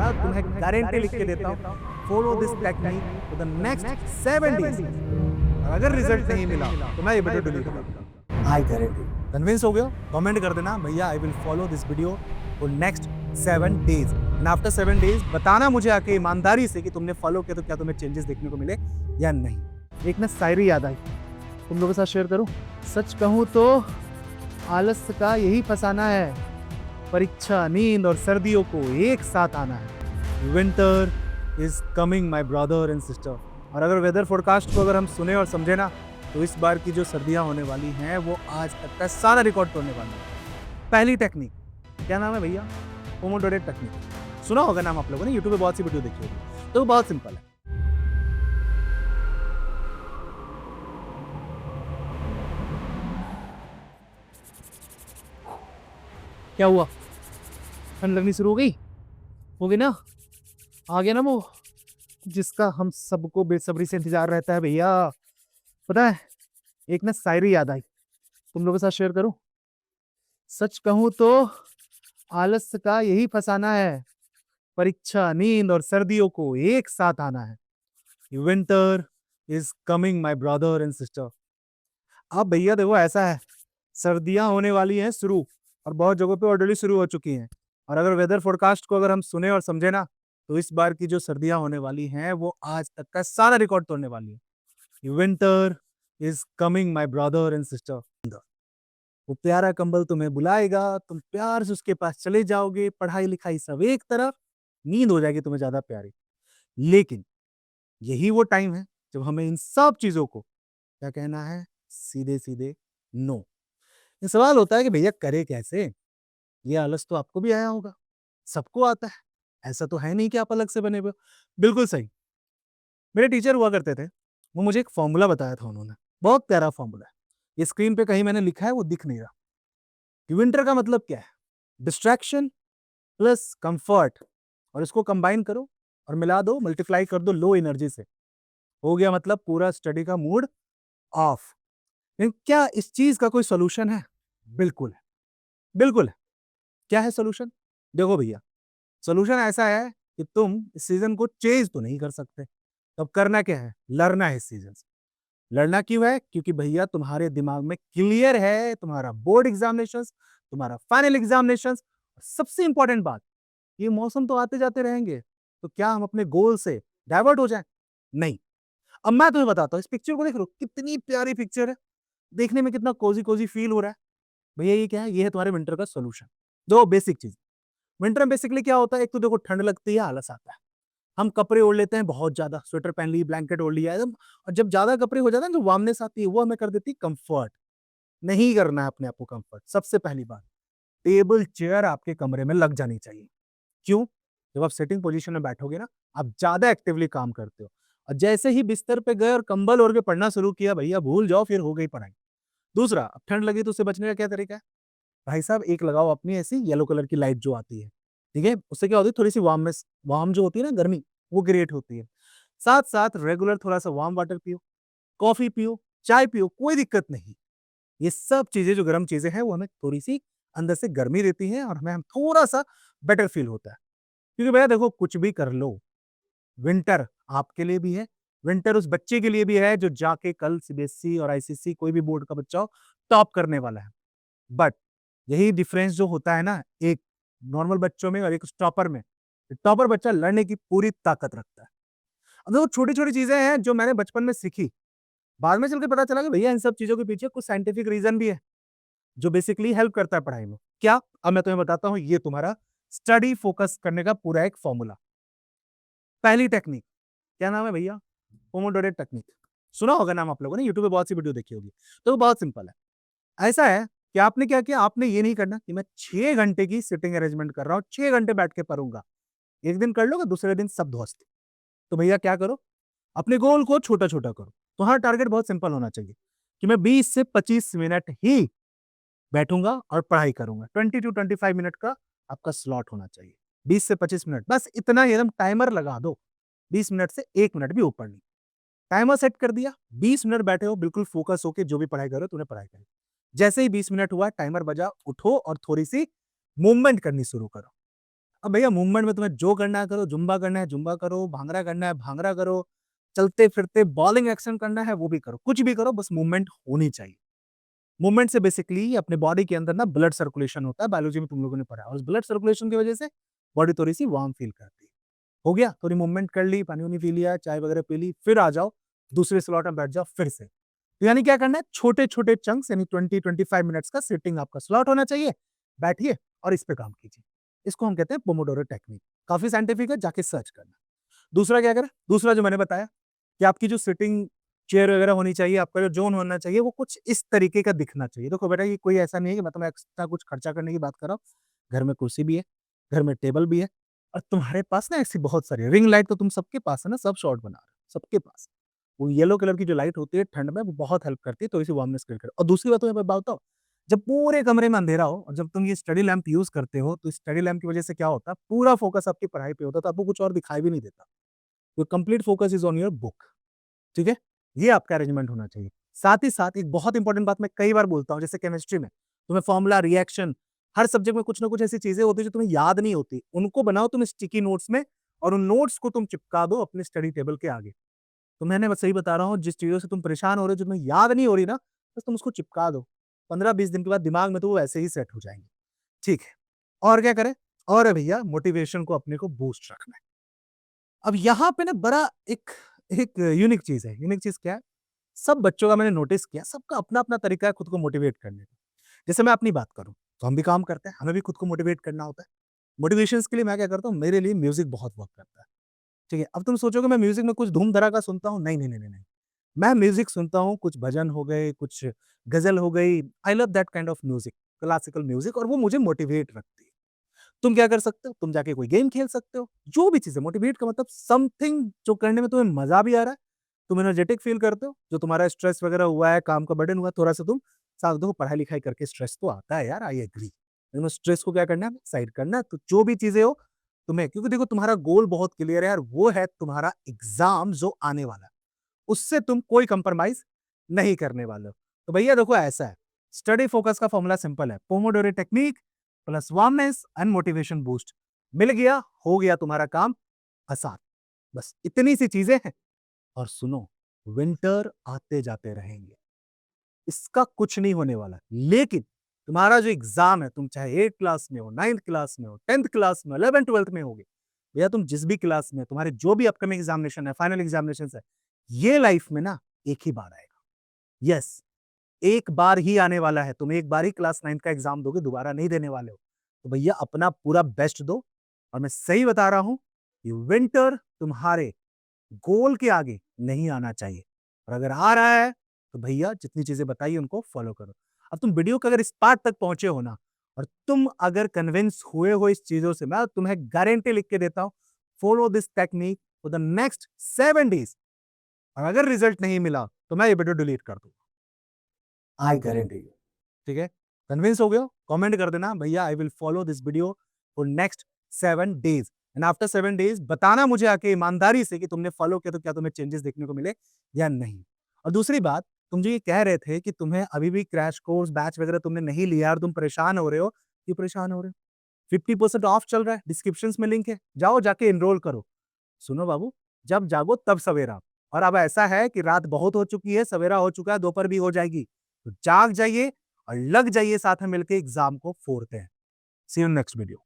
भैया तुम्हें गारंटी लिख के देता हूँ, follow this technique for the next 7 days. अगर रिजल्ट नहीं मिला तो मैं ये वीडियो डिलीट करूंगा, आई गारंटी। कन्विंस हो गया? कमेंट कर देना भैया I will follow this video for next 7 days and after 7 days बताना मुझे आके ईमानदारी से कि तुमने फॉलो किया तो क्या तुम्हें चेंजेस देखने को मिले या नहीं। एक ना शायरी याद आई, तुम लोगों के साथ शेयर करूं। सच कहूं तो आलस का यही फसाना है, परीक्षा नींद और सर्दियों को एक साथ आना है। Winter is coming my brother and sister. और अगर वेदर फोरकास्ट को अगर हम सुने और समझे ना तो इस बार की जो सर्दियां होने वाली हैं वो आज तक का सारा रिकॉर्ड तोड़ने वाली है। पहली टेक्निक, क्या नाम है भैया? Pomodoro technique. सुना होगा नाम आप लोगों ने, यूट्यूब पे बहुत सी वीडियो देखी होगी। तो बहुत सिंपल है। क्या हुआ? ठंड लगनी शुरू हो गई? होगी ना? आ गया ना वो जिसका हम सबको बेसब्री से इंतजार रहता है भैया। पता है, एक ना शायरी याद आई, तुम लोगों के साथ शेयर करूं। सच कहूं तो आलस का यही फसाना है, परीक्षा नींद और सर्दियों को एक साथ आना है। Winter is coming my brother and sister. अब भैया देखो ऐसा है, सर्दियां होने वाली हैं शुरू और बहुत जगहों पे ऑलरेडी शुरू हो चुकी हैं। और अगर वेदर फोरकास्ट को अगर हम सुने और समझे ना तो इस बार की जो सर्दियां होने वाली हैं वो आज तक का सारा रिकॉर्ड तोड़ने वाली है। Winter is coming my brother and sister. वो प्यारा कंबल तुम्हें बुलाएगा, तुम प्यार से उसके पास चले जाओगे, पढ़ाई लिखाई सब एक तरफ, नींद हो जाएगी तुम्हें ज्यादा प्यारी। लेकिन यही वो टाइम है जब हमें इन सब चीजों को क्या कहना है, सीधे सीधे नो। ये सवाल होता है कि भैया करे कैसे? ये आलस तो आपको भी आया होगा, सबको आता है, ऐसा तो है नहीं कि आप अलग से बने हुए हो। बिल्कुल सही। मेरे टीचर हुआ करते थे, वो मुझे एक फॉर्मूला बताया था उन्होंने, बहुत प्यारा फॉर्मूला है। ये स्क्रीन पे कहीं मैंने लिखा है, वो दिख नहीं रहा। कि विंटर का मतलब क्या है? डिस्ट्रैक्शन प्लस कंफर्ट, और इसको कंबाइन करो और मिला दो, मल्टीप्लाई कर दो लो एनर्जी से, हो गया मतलब पूरा स्टडी का मूड ऑफ। लेकिन क्या इस चीज का कोई सोल्यूशन है? बिल्कुल है, बिल्कुल है। क्या है सोल्यूशन? देखो भैया, सोल्यूशन ऐसा है कि तुम इस सीजन को चेंज तो नहीं कर सकते, तब करना क्या है? लड़ना है इस सीजन से। लड़ना क्यों है? क्योंकि भैया तुम्हारे दिमाग में क्लियर है तुम्हारा बोर्ड एग्जामिनेशंस, तुम्हारा फाइनल एग्जामिनेशंस। सबसे इंपॉर्टेंट बात, ये मौसम तो आते जाते रहेंगे, तो क्या हम अपने गोल से डाइवर्ट हो जाएं? नहीं। अब मैं तुम्हें बताता हूं, इस पिक्चर को देख लो, कितनी प्यारी पिक्चर है, देखने में कितना कोजी कोजी फील हो रहा है। भैया ये क्या है? ये है तुम्हारे विंटर का सोल्यूशन। दो बेसिक चीज। विंटर में बेसिकली क्या होता है? एक तो देखो ठंड लगती है, आलस आता है, हम कपड़े ओढ़ लेते हैं बहुत ज्यादा, स्वेटर पहन ली, ब्लैंकेट ओढ़ लिया एकदम, और जब ज्यादा कपड़े हो जाते हैं तो वार्मनेस आती है, वो हमें कर देती है कंफर्ट। नहीं करना है अपने आप को कंफर्ट। सबसे पहली बात, टेबल चेयर आपके कमरे में लग जानी चाहिए। क्यों? जब आप सिटिंग पोजीशन में बैठोगे ना, आप ज्यादा एक्टिवली काम करते हो, और जैसे ही बिस्तर पे गए और कंबल ओढ़ के पढ़ना शुरू किया, भैया भूल जाओ, फिर हो गई पढ़ाई। दूसरा, अब ठंड लगी तो उससे बचने का क्या तरीका है? भाई साहब, एक लगाओ अपनी ऐसी येलो कलर की लाइट जो आती है, ठीक है? उससे क्या होती है, थोड़ी सी वार्मनेस, वार्म जो होती है ना, गर्मी, वो क्रिएट होती है। साथ साथ रेगुलर थोड़ा सा वार्म वाटर पियो, कॉफी पियो, चाय पियो, कोई दिक्कत नहीं। ये सब चीजें जो गर्म चीजें हैं वो हमें थोड़ी सी अंदर से गर्मी देती हैं और हमें हम थोड़ा सा बेटर फील होता है। क्योंकि भैया देखो, कुछ भी कर लो, विंटर आपके लिए भी है, विंटर उस बच्चे के लिए भी है जो जाके कल सीबीएसई और आईसीएसई कोई भी बोर्ड का बच्चा हो, टॉप करने वाला है। बट यही डिफरेंस जो होता है ना, एक नॉर्मल बच्चों में और एक टॉपर में, टॉपर बच्चा लड़ने की पूरी ताकत रखता है। अब देखो, छोटी छोटी चीजें हैं जो मैंने बचपन में सीखी, बाद में चल के पता चला कि भैया इन सब चीजों के पीछे कुछ साइंटिफिक रीजन भी है जो बेसिकली हेल्प करता है पढ़ाई में। क्या? अब मैं तुम्हें बताता हूं, ये तुम्हारा स्टडी फोकस करने का पूरा एक फॉर्मूला। पहली टेक्निक, क्या नाम है भैया? Pomodoro technique. सुना होगा नाम आप लोगों ने, यूट्यूब पे बहुत सी वीडियो देखी होगी। तो बहुत सिंपल है। ऐसा है कि आपने क्या किया, आपने ये नहीं करना कि मैं 6 घंटे की सिटिंग अरेंजमेंट कर रहा हूं, 6 घंटे बैठ के पढ़ूंगा। एक दिन कर लोगे, दूसरे दिन सब ध्वस्त। तो भैया क्या करो, अपने गोल को छोटा छोटा करो। तुम्हारा टारगेट बहुत सिंपल होना चाहिए कि मैं 20 से 25 मिनट ही बैठूंगा और पढ़ाई करूंगा। 20 to 25 मिनट का आपका स्लॉट होना चाहिए, 20 से 25 मिनट, बस इतना ही। एकदम टाइमर लगा दो, 20 मिनट से 1 मिनट भी ऊपर नहीं। टाइमर सेट कर दिया, 20 मिनट बैठे हो, बिल्कुल फोकस होके जो भी पढ़ाई करो, तुमने पढ़ाई करी। जैसे ही 20 मिनट हुआ, टाइमर बजा, उठो और थोड़ी सी मूवमेंट करनी शुरू करो। अब भैया मूवमेंट में तुम्हें जो करना है करो, जुम्बा करना है जुम्बा करो, भांगड़ा करना है भांगड़ा करो, चलते फिरते बॉलिंग एक्शन करना है वो भी करो, कुछ भी करो, बस मूवमेंट होनी चाहिए। मूवमेंट से बेसिकली अपने बॉडी के अंदर ना ब्लड सर्कुलेशन होता है, बायोलॉजी में तुम लोगों ने पढ़ा है, और उस ब्लड सर्कुलेशन की वजह से बॉडी थोड़ी सी वार्म फील करती है। हो गया, थोड़ी मूवमेंट कर ली, पानी वानी पी लिया, चाय वगैरह पी ली, फिर आ जाओ दूसरे स्लॉट में बैठ जाओ फिर से। तो यानी क्या करना है, छोटे छोटे चंक्स यानी 20-25 मिनट्स का सिटिंग आपका स्लॉट होना चाहिए, बैठिए और इस पे काम कीजिए। इसको हम कहते हैं पोमोडोरो टेक्निक, काफी साइंटिफिक है, जाके सर्च करना। दूसरा क्या करें, दूसरा जो मैंने बताया कि आपकी जो सिटिंग चेयर वगैरह होनी चाहिए, आपका जो जोन होना चाहिए वो कुछ इस तरीके का दिखना चाहिए। देखो बेटा, ये कोई ऐसा नहीं है कि मैं तुम्हें एक्स्ट्रा कुछ खर्चा करने की बात कर रहा हूँ। घर में कुर्सी भी है, घर में टेबल भी है, और तुम्हारे पास ना ऐसी बहुत सारी रिंग लाइट तो तुम सबके पास है ना, सब शॉट बना रहे हो सबके पास। वो येलो कलर की जो लाइट होती है ठंड में, वो बहुत हेल्प करती है, थोड़ी सी वार्मनेस क्रिएट कर। और दूसरी बात तो मैं बताओ, जब पूरे कमरे में अंधेरा हो और जब तुम ये स्टडी लैंप यूज करते हो, तो स्टडी लैंप की वजह से क्या होता है, पूरा फोकस आपकी पढ़ाई पे होता है, तो आपको कुछ और दिखाई भी नहीं देता। Your complete focus is on your book. ठीक है, ये आपका अरेंजमेंट होना चाहिए। साथ ही साथ एक बहुत इंपॉर्टेंट बात मैं कई बार बोलता हूँ, जैसे केमिस्ट्री में तुम्हें फॉर्मूला, रिएक्शन, हर सब्जेक्ट में कुछ ना कुछ ऐसी चीजें होती है जो तुम्हें याद नहीं होती, उनको बनाओ तुम स्टिकी नोट्स में, और उन नोट्स को तुम चिपका दो अपने स्टडी टेबल के आगे। तो मैंने बस सही बता रहा हूँ, जिस चीजों से तुम परेशान हो रहे हो, जो तुम्हें याद नहीं हो रही ना, बस तुम उसको चिपका दो। 15-20 दिन के बाद दिमाग में तो वो ऐसे ही सेट हो जाएंगे। ठीक है, और क्या करें, और है भैया मोटिवेशन को अपने को बूस्ट रखना है। अब यहाँ पे ना बड़ा एक एक यूनिक चीज है। यूनिक चीज क्या है, सब बच्चों का मैंने नोटिस किया, सबका अपना अपना तरीका है खुद को मोटिवेट करने का। जैसे मैं अपनी बात करूं, तो हम भी काम करते हैं, हमें भी खुद को मोटिवेट करना होता है। मोटिवेशन के लिए मैं क्या करता हूँ, मेरे लिए म्यूजिक बहुत वर्क करता है। ठीक है, अब तुम सोचोगे मैं म्यूजिक में कुछ धूम धड़ाका सुनता हूँ, नहीं नहीं नहीं नहीं नहीं। मैं म्यूजिक सुनता हूँ, कुछ भजन हो गए, कुछ गजल हो गई, I love that kind of music, classical music, और वो मुझे मोटिवेट रखती है। तुम क्या कर सकते हो, तुम जाके कोई गेम खेल सकते हो, जो भी चीज़ है मोटिवेट का मतलब समथिंग जो करने में तुम्हें मज़ा भी आ रहा है, तुम एनर्जेटिक फ़ील करते हो, जो तुम्हारा स्ट्रेस वगैरह हुआ है, काम का बर्डन हुआ है, थोड़ा-सा तुम साथ देखो, पढ़ाई-लिखाई करके स्ट्रेस तो आता है यार, आई एग्री। लेकिन उस स्ट्रेस को क्या करना है, साइड करना है, तो जो भी चीज़ें हो तुम्हें, क्योंकि देखो तुम्हारा गोल बहुत क्लियर है यार, वो है तुम्हारा एग्ज़ाम जो आने वाला है, उससे तुम कोई कंप्रोमाइज़ नहीं करने वाले हो। तो भैया देखो ऐसा है, स्टडी फोकस का फॉर्मूला सिंपल है, pomodoro technique plus warmness and motivation boost, मिल गया, हो गया तुम्हारा काम आसान। बस इतनी सी चीजें हैं। और सुनो, विंटर आते जाते रहेंगे, इसका कुछ नहीं होने वाला, लेकिन तुम्हारा जो एग्जाम है, तुम चाहे 8 क्लास में हो, 9th क्लास में हो, 10th क्लास में, 11th 12th में होगे, या तुम जिस भी क्लास में, तुम्हारे जो भी अपकमिंग एग्जामिनेशन है, फाइनल एग्जामिनेशन है, ये लाइफ में ना एक ही बार आएगा। यस, एक बार ही आने वाला है, तुम एक बार ही क्लास 9th का एग्जाम दोगे, दोबारा नहीं देने वाले हो। तो भैया अपना पूरा बेस्ट दो, और मैं सही बता रहा हूं, ये विंटर तुम्हारे गोल के आगे नहीं आना चाहिए, और अगर आ रहा है तो भैया जितनी चीजें बताई उनको फॉलो करो। अब तुम वीडियो के अगर इस पार्ट तक पहुंचे हो ना, और तुम अगर कन्विंस हुए हो इस चीजों से, मैं तुम्हें गारंटी लिख के देता हूं, follow this technique for the next 7 days, और अगर रिजल्ट नहीं मिला तो मैं ये वीडियो डिलीट कर दूंगा, आई गारंटी यू। ठीक है, कन्विंस हो गए हो, कमेंट कर देना भैया I will follow this video for next 7 days, and after 7 days बताना मुझे आके ईमानदारी से कि तुमने फॉलो किया तो क्या तुम्हें चेंजेस देखने को मिले या नहीं। और दूसरी बात, तुम जो ये कह रहे थे कि तुम्हें अभी भी क्रैश कोर्स बैच वगैरह तुमने नहीं लिया और तुम परेशान हो रहे हो, क्यों परेशान हो रहे हो? 50% ऑफ चल रहा है, डिस्क्रिप्शन में लिंक है, जाओ जाके एनरोल करो। सुनो बाबू, जब जागो तब सवेरा, और अब ऐसा है कि रात बहुत हो चुकी है, सवेरा हो चुका है, दोपहर भी हो जाएगी, तो जाग जाइए और लग जाइए, साथ में मिलकर एग्जाम को फोड़ते हैं। सी यू नेक्स्ट वीडियो।